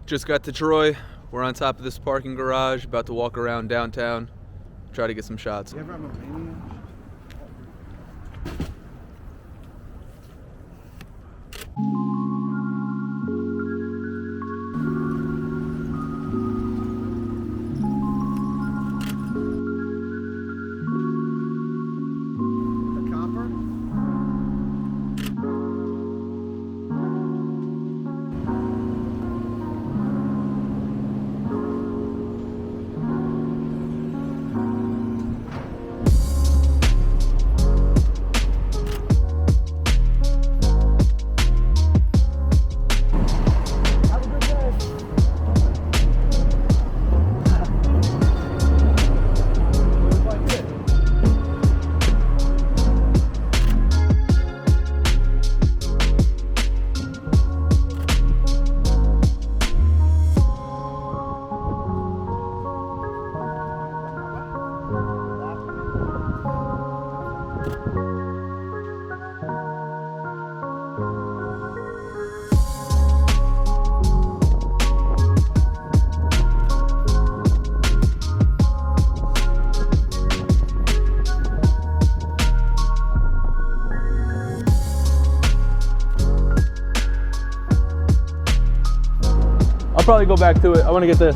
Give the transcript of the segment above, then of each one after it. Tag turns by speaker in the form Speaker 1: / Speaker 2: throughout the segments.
Speaker 1: Just got to Troy. We're on top of this parking garage, about to walk around downtown, try to get some shots.
Speaker 2: You ever have a mania? The copper? Have a good day. Looks like it.
Speaker 3: I'll probably go back to it. I want to get this.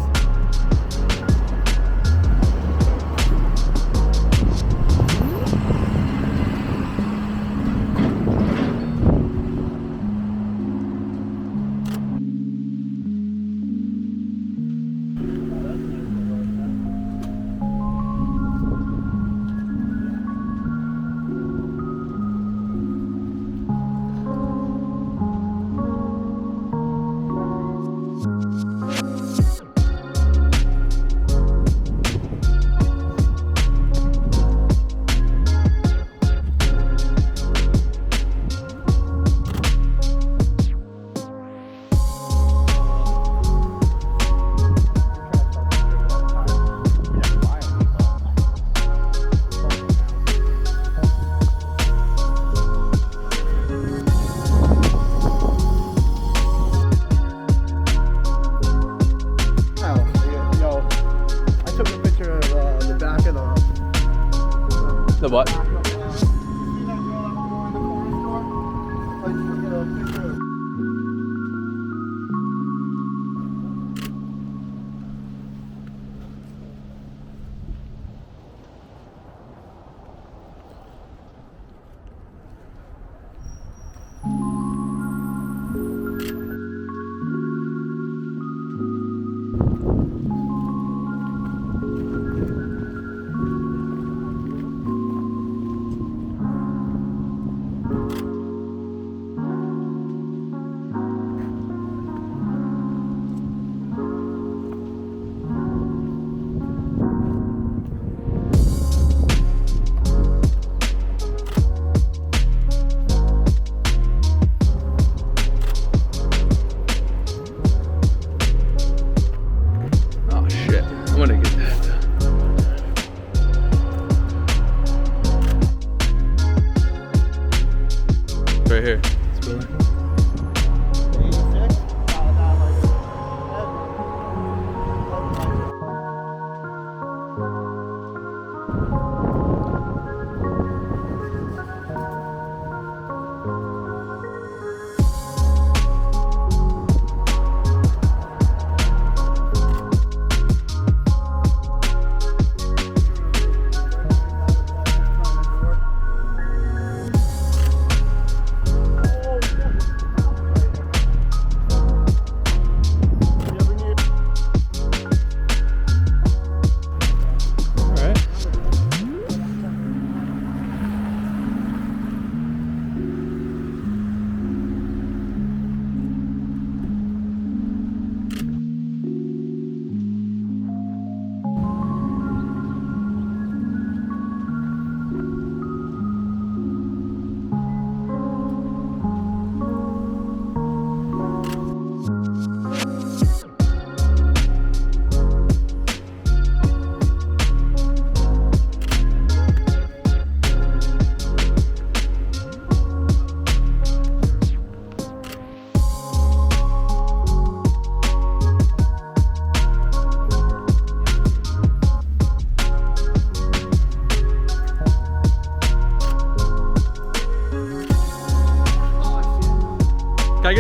Speaker 2: Yo, I took a picture of the back of the.
Speaker 3: The what?
Speaker 2: See that girl that was in the corner store? I took a picture of.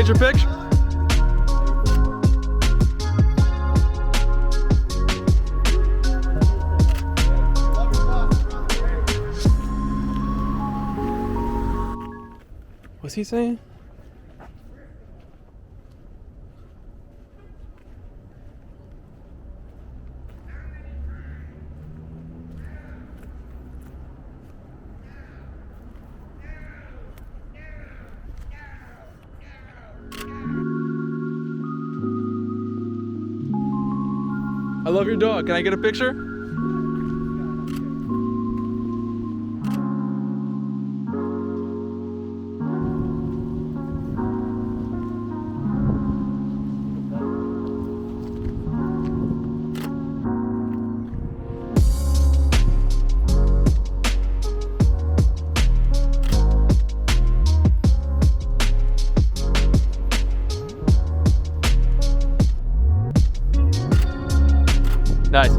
Speaker 1: get your picture? What's he saying? I love your dog. Can I get a picture? Nice.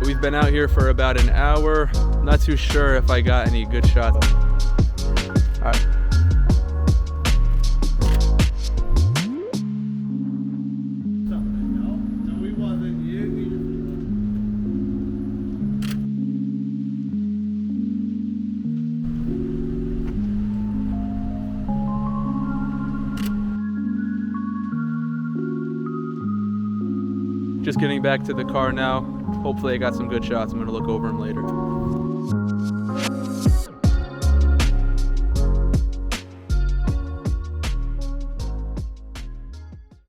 Speaker 1: We've been out here for about an hour. Not too sure if I got any good shots. All right. Just getting back to the car now. Hopefully I got some good shots. I'm gonna look over them later.